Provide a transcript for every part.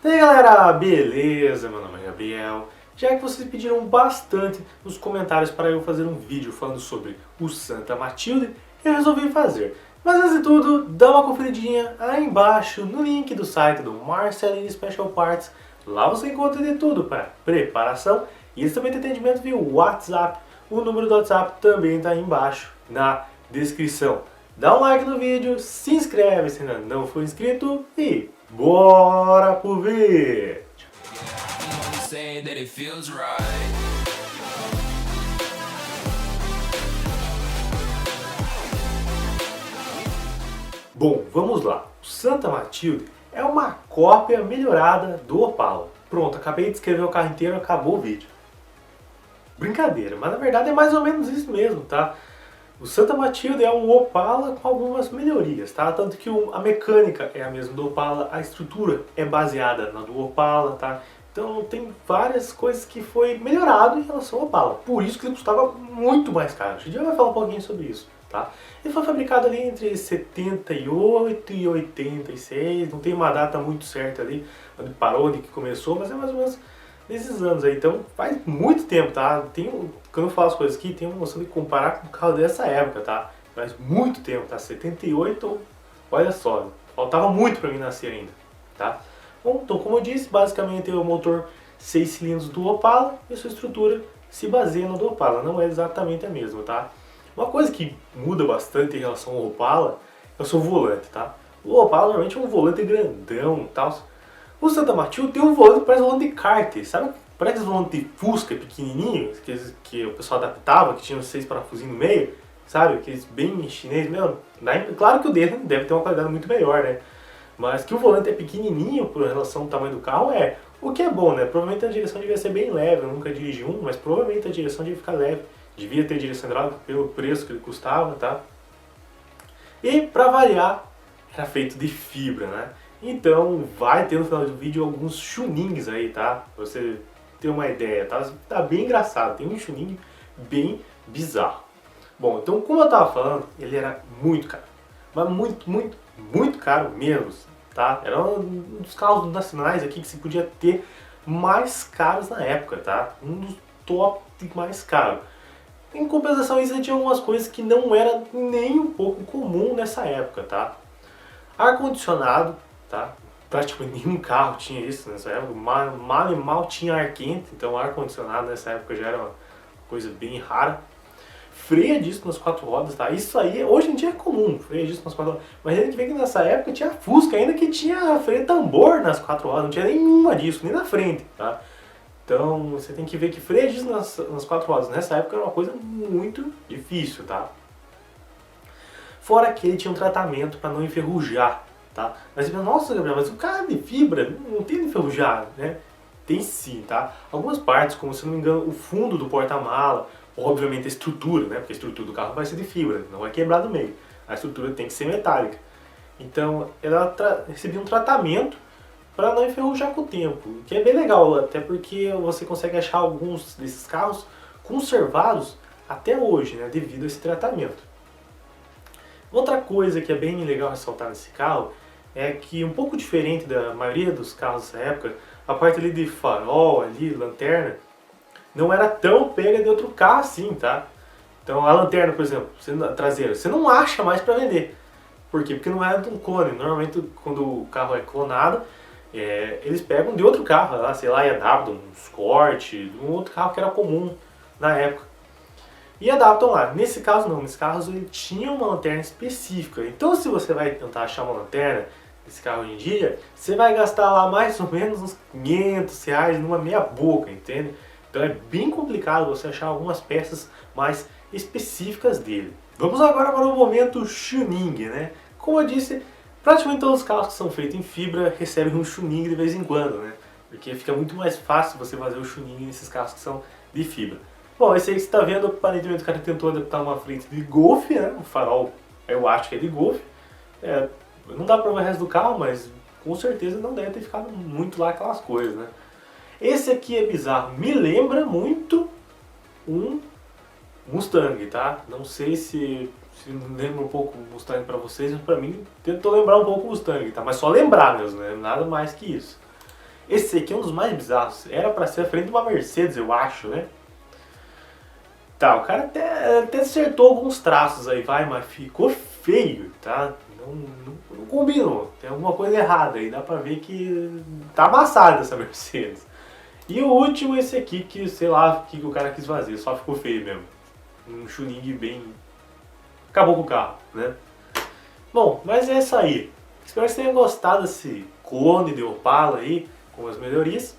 E aí galera, beleza? Meu nome é Gabriel. Já que vocês pediram bastante nos comentários para eu fazer um vídeo falando sobre o Santa Matilde, eu resolvi fazer. Mas antes de tudo, dá uma conferidinha aí embaixo no link do site do Marceline Special Parts. Lá você encontra de tudo para preparação e eles também têm atendimento via WhatsApp. O número do WhatsApp também está aí embaixo na descrição. Dá um like no vídeo, se inscreve se ainda não for inscrito e bora pro vídeo! Bom, vamos lá. O Santa Matilde é uma cópia melhorada do Opala. Pronto, acabei de escrever o carro inteiro, acabou o vídeo. Brincadeira, mas na verdade é mais ou menos isso mesmo, tá? O Santa Matilde é um Opala com algumas melhorias, tá? Tanto que a mecânica é a mesma do Opala, a estrutura é baseada na do Opala, tá? Então tem várias coisas que foi melhorado em relação ao Opala. Por isso que ele custava muito mais caro. A gente vai falar um pouquinho sobre isso, tá? Ele foi fabricado ali entre 78 e 86, não tem uma data muito certa ali, onde parou, onde que começou, mas é mais ou menos nesses anos aí. Então faz muito tempo, tá? Quando eu falo as coisas aqui, tem uma noção de comparar com o carro dessa época, tá? Faz muito tempo, tá? 78, olha só, faltava muito pra mim nascer ainda, tá? Bom, então como eu disse, basicamente é o motor 6 cilindros do Opala e sua estrutura se baseia no do Opala, não é exatamente a mesma, tá? Uma coisa que muda bastante em relação ao Opala é o seu volante, tá? O Opala normalmente é um volante grandão e tal. O Santa Matilde tem um volante que parece um volante de kart, sabe? Parece um volante de Fusca pequenininho, que o pessoal adaptava, que tinha os 6 parafusinhos no meio, sabe? Aqueles bem chinês mesmo. Claro que o dele deve ter uma qualidade muito melhor, né? Mas que o volante é pequenininho por relação ao tamanho do carro é. O que é bom, né? Provavelmente a direção devia ser bem leve, eu nunca dirigi um, mas provavelmente a direção devia ficar leve. Devia ter direção hidráulica pelo preço que ele custava, tá? E pra variar, era feito de fibra, né? Então vai ter no final do vídeo alguns chunings aí, tá? Pra você ter uma ideia, tá? Tá bem engraçado, tem um chuning bem bizarro. Bom, então como eu tava falando, ele era muito caro. Mas muito caro mesmo, tá? Era um dos carros nacionais aqui que se podia ter mais caros na época, tá? Um dos top mais caros. Em compensação, isso tinha algumas coisas que não era nem um pouco comum nessa época, tá? Ar-condicionado, tá? Praticamente nenhum carro tinha isso nessa época. Mal e mal tinha ar quente, então ar-condicionado nessa época já era uma coisa bem rara. Freio a disco nas 4 rodas, tá? Isso aí hoje em dia é comum, freio a disco nas 4 rodas. Mas a gente vê que nessa época tinha Fusca ainda que tinha freio tambor nas 4 rodas, não tinha nenhuma disso, nem na frente, tá? Então você tem que ver que freio a disco nas 4 rodas nessa época era uma coisa muito difícil, tá? Fora que ele tinha um tratamento para não enferrujar, tá? Mas você pensa, nossa Gabriel, mas o carro de fibra não tem de enferrujar, né? Tem sim, tá? Algumas partes, como se não me engano, o fundo do porta-mala, obviamente a estrutura, né? Porque a estrutura do carro vai ser de fibra, não vai quebrar do meio. A estrutura tem que ser metálica. Então ela recebia um tratamento para não enferrujar com o tempo, que é bem legal, até porque você consegue achar alguns desses carros conservados até hoje, né? Devido a esse tratamento. Outra coisa que é bem legal ressaltar nesse carro é que, um pouco diferente da maioria dos carros dessa época, a parte ali de farol, ali, lanterna, não era tão pega de outro carro assim, tá? Então a lanterna, por exemplo, traseira, você não acha mais para vender. Por quê? Porque não é de um clone. Normalmente quando o carro é clonado, eles pegam de outro carro, lá, sei lá, e adaptam um Escort, de um outro carro que era comum na época. E adaptam lá. Nesse caso não, nesse caso ele tinha uma lanterna específica. Então se você vai tentar achar uma lanterna nesse carro hoje em dia, você vai gastar lá mais ou menos uns R$500 numa meia boca, entende? Então é bem complicado você achar algumas peças mais específicas dele. Vamos agora para o momento tuning, né? Como eu disse, praticamente todos os carros que são feitos em fibra recebem um tuning de vez em quando, né? Porque fica muito mais fácil você fazer o tuning nesses carros que são de fibra. Bom, esse aí que você está vendo, aparentemente o cara tentou adaptar uma frente de Golf, né? O farol eu acho que é de Golf. Não dá para ver o resto do carro, mas com certeza não deve ter ficado muito lá aquelas coisas, né? Esse aqui é bizarro, me lembra muito um Mustang, tá? Não sei se lembra um pouco o Mustang pra vocês, mas pra mim tentou lembrar um pouco o Mustang, tá? Mas só lembrar mesmo, né? Nada mais que isso. Esse aqui é um dos mais bizarros. Era pra ser a frente de uma Mercedes, eu acho, né? Tá, o cara até acertou alguns traços aí, vai, mas ficou feio, tá? Não combinou. Tem alguma coisa errada aí. Dá pra ver que tá amassada essa Mercedes. E o último, esse aqui, que sei lá o que o cara quis fazer. Só ficou feio mesmo. Um tuning bem... Acabou com o carro, né? Bom, mas é isso aí. Espero que você tenha gostado desse clone de Opala aí, com as melhorias.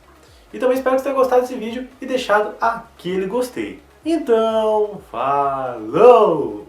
E também espero que você tenha gostado desse vídeo e deixado aquele gostei. Então, falou!